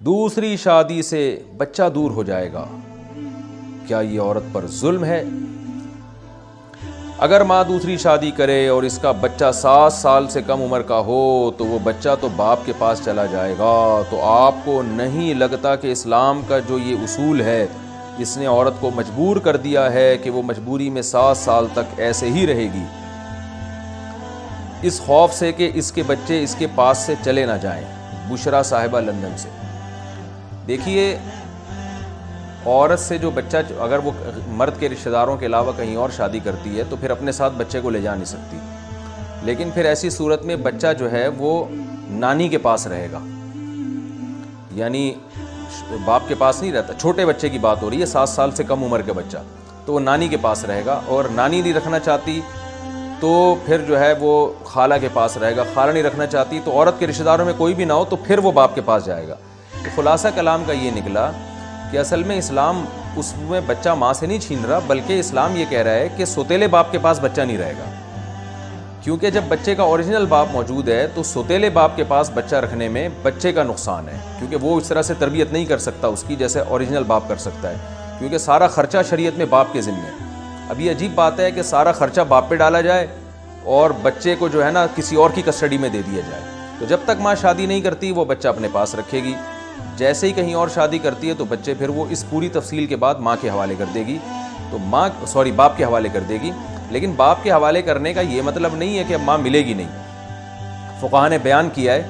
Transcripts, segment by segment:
دوسری شادی سے بچہ دور ہو جائے گا، کیا یہ عورت پر ظلم ہے؟ اگر ماں دوسری شادی کرے اور اس کا بچہ 7 سال سے کم عمر کا ہو تو وہ بچہ تو باپ کے پاس چلا جائے گا۔ تو آپ کو نہیں لگتا کہ اسلام کا جو یہ اصول ہے اس نے عورت کو مجبور کر دیا ہے کہ وہ مجبوری میں 7 سال تک ایسے ہی رہے گی، اس خوف سے کہ اس کے بچے اس کے پاس سے چلے نہ جائیں؟ بشرا صاحبہ لندن سے۔ دیکھیے، عورت سے جو بچہ اگر وہ مرد کے رشتہ داروں کے علاوہ کہیں اور شادی کرتی ہے تو پھر اپنے ساتھ بچے کو لے جا نہیں سکتی، لیکن پھر ایسی صورت میں بچہ جو ہے وہ نانی کے پاس رہے گا، یعنی باپ کے پاس نہیں رہتا۔ چھوٹے بچے کی بات ہو رہی ہے، 7 سال سے کم عمر کا بچہ، تو وہ نانی کے پاس رہے گا، اور نانی نہیں رکھنا چاہتی تو پھر جو ہے وہ خالہ کے پاس رہے گا، خالہ نہیں رکھنا چاہتی تو عورت کے رشتہ داروں میں کوئی بھی نہ ہو تو پھر وہ باپ کے پاس جائے گا۔ تو خلاصہ کلام کا یہ نکلا کہ اصل میں اسلام اس میں بچہ ماں سے نہیں چھین رہا، بلکہ اسلام یہ کہہ رہا ہے کہ سوتیلے باپ کے پاس بچہ نہیں رہے گا، کیونکہ جب بچے کا اوریجنل باپ موجود ہے تو سوتیلے باپ کے پاس بچہ رکھنے میں بچے کا نقصان ہے، کیونکہ وہ اس طرح سے تربیت نہیں کر سکتا اس کی جیسے اوریجنل باپ کر سکتا ہے، کیونکہ سارا خرچہ شریعت میں باپ کے ذمہ ہے۔ اب یہ عجیب بات ہے کہ سارا خرچہ باپ پہ ڈالا جائے اور بچے کو جو ہے نا کسی اور کی کسٹڈی میں دے دیا جائے۔ تو جب تک ماں شادی نہیں کرتی وہ بچہ اپنے پاس رکھے گی، جیسے ہی کہیں اور شادی کرتی ہے تو بچے پھر وہ اس پوری تفصیل کے بعد ماں کے حوالے کر دے گی، تو باپ کے حوالے کر دے گی۔ لیکن باپ کے حوالے کرنے کا یہ مطلب نہیں ہے کہ اب ماں ملے گی نہیں۔ فقہاء نے بیان کیا ہے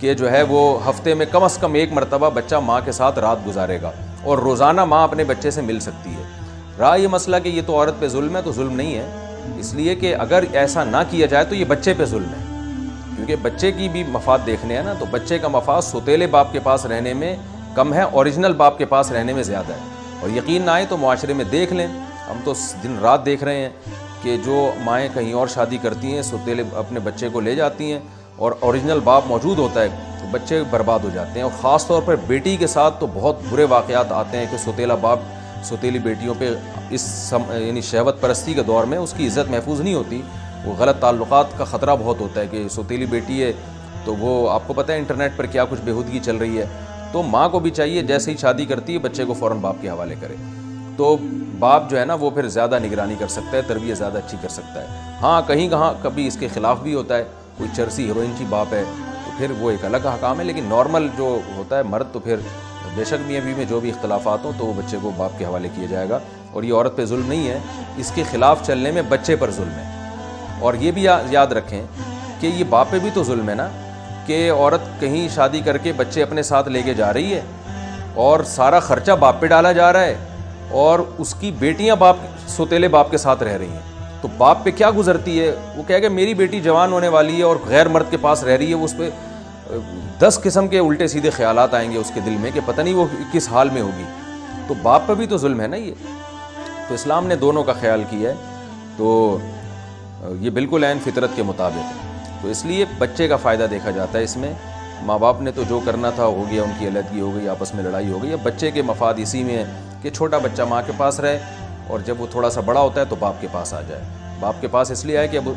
کہ جو ہے وہ ہفتے میں کم از کم 1 مرتبہ بچہ ماں کے ساتھ رات گزارے گا، اور روزانہ ماں اپنے بچے سے مل سکتی ہے۔ رہا یہ مسئلہ کہ یہ تو عورت پہ ظلم ہے، تو ظلم نہیں ہے، اس لیے کہ اگر ایسا نہ کیا جائے تو یہ بچے پہ ظلم ہے، کیونکہ بچے کی بھی مفاد دیکھنے ہیں نا، تو بچے کا مفاد سوتیلے باپ کے پاس رہنے میں کم ہے، اوریجنل باپ کے پاس رہنے میں زیادہ ہے۔ اور یقین نہ آئے تو معاشرے میں دیکھ لیں، ہم تو دن رات دیکھ رہے ہیں کہ جو مائیں کہیں اور شادی کرتی ہیں سوتیلے اپنے بچے کو لے جاتی ہیں اور اوریجنل باپ موجود ہوتا ہے تو بچے برباد ہو جاتے ہیں، اور خاص طور پر بیٹی کے ساتھ تو بہت برے واقعات آتے ہیں کہ سوتیلا باپ سوتیلی بیٹیوں پہ یعنی شہوت پرستی کے دور میں اس کی عزت محفوظ نہیں ہوتی، وہ غلط تعلقات کا خطرہ بہت ہوتا ہے کہ سوتیلی بیٹی ہے تو وہ آپ کو پتہ ہے انٹرنیٹ پر کیا کچھ بےہودگی چل رہی ہے۔ تو ماں کو بھی چاہیے جیسے ہی شادی کرتی ہے بچے کو فوراً باپ کے حوالے کرے، تو باپ جو ہے نا وہ پھر زیادہ نگرانی کر سکتا ہے، تربیت زیادہ اچھی کر سکتا ہے۔ ہاں کہیں کہاں کبھی اس کے خلاف بھی ہوتا ہے، کوئی چرسی ہیروئنچی باپ ہے تو پھر وہ ایک الگ حکام ہے، لیکن نارمل جو ہوتا ہے مرد تو پھر بے شک میاں بیوی میں جو بھی اختلافات ہوں تو وہ بچے کو باپ کے حوالے کیا جائے گا، اور یہ عورت پہ ظلم نہیں ہے، اس کے خلاف چلنے میں بچے پر ظلم ہے۔ اور یہ بھی یاد رکھیں کہ یہ باپ پہ بھی تو ظلم ہے نا، کہ عورت کہیں شادی کر کے بچے اپنے ساتھ لے کے جا رہی ہے اور سارا خرچہ باپ پہ ڈالا جا رہا ہے، اور اس کی بیٹیاں سوتیلے باپ کے ساتھ رہ رہی ہیں، تو باپ پہ کیا گزرتی ہے؟ وہ کہے کہ میری بیٹی جوان ہونے والی ہے اور غیر مرد کے پاس رہ رہی ہے، وہ اس پہ 10 قسم کے الٹے سیدھے خیالات آئیں گے اس کے دل میں کہ پتہ نہیں وہ کس حال میں ہوگی، تو باپ پہ بھی تو ظلم ہے نا یہ۔ تو اسلام نے دونوں کا خیال کیا ہے، تو یہ بالکل عین فطرت کے مطابق ہے، تو اس لیے بچے کا فائدہ دیکھا جاتا ہے اس میں۔ ماں باپ نے تو جو کرنا تھا ہو گیا، ان کی علیحدگی ہو گئی، آپس میں لڑائی ہو گئی، اب بچے کے مفاد اسی میں ہے کہ چھوٹا بچہ ماں کے پاس رہے، اور جب وہ تھوڑا سا بڑا ہوتا ہے تو باپ کے پاس آ جائے۔ باپ کے پاس اس لیے آئے کہ اب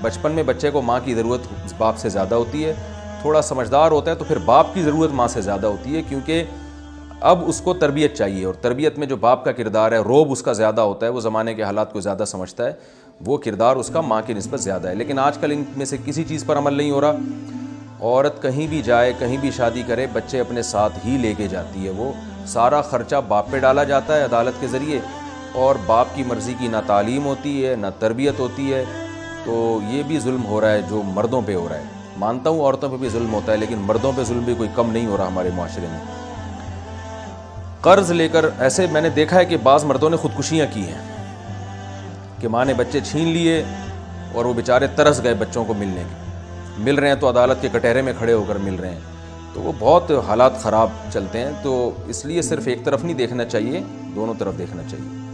بچپن میں بچے کو ماں کی ضرورت باپ سے زیادہ ہوتی ہے، تھوڑا سمجھدار ہوتا ہے تو پھر باپ کی ضرورت ماں سے زیادہ ہوتی ہے، کیونکہ اب اس کو تربیت چاہیے، اور تربیت میں جو باپ کا کردار ہے، روب اس کا زیادہ ہوتا ہے، وہ زمانے کے حالات کو زیادہ سمجھتا ہے، وہ کردار اس کا ماں کی نسبت زیادہ ہے۔ لیکن آج کل ان میں سے کسی چیز پر عمل نہیں ہو رہا، عورت کہیں بھی جائے کہیں بھی شادی کرے بچے اپنے ساتھ ہی لے کے جاتی ہے، وہ سارا خرچہ باپ پہ ڈالا جاتا ہے عدالت کے ذریعے، اور باپ کی مرضی کی نہ تعلیم ہوتی ہے نہ تربیت ہوتی ہے، تو یہ بھی ظلم ہو رہا ہے جو مردوں پہ ہو رہا ہے۔ مانتا ہوں عورتوں پہ بھی ظلم ہوتا ہے، لیکن مردوں پہ ظلم بھی کوئی کم نہیں ہو رہا ہمارے معاشرے میں۔ قرض لے کر ایسے میں نے دیکھا ہے کہ بعض مردوں نے خودکشیاں کی ہیں کہ ماں نے بچے چھین لیے اور وہ بیچارے ترس گئے بچوں کو ملنے کے، مل رہے ہیں تو عدالت کے کٹہرے میں کھڑے ہو کر مل رہے ہیں، تو وہ بہت حالات خراب چلتے ہیں۔ تو اس لیے صرف ایک طرف نہیں دیکھنا چاہیے، دونوں طرف دیکھنا چاہیے۔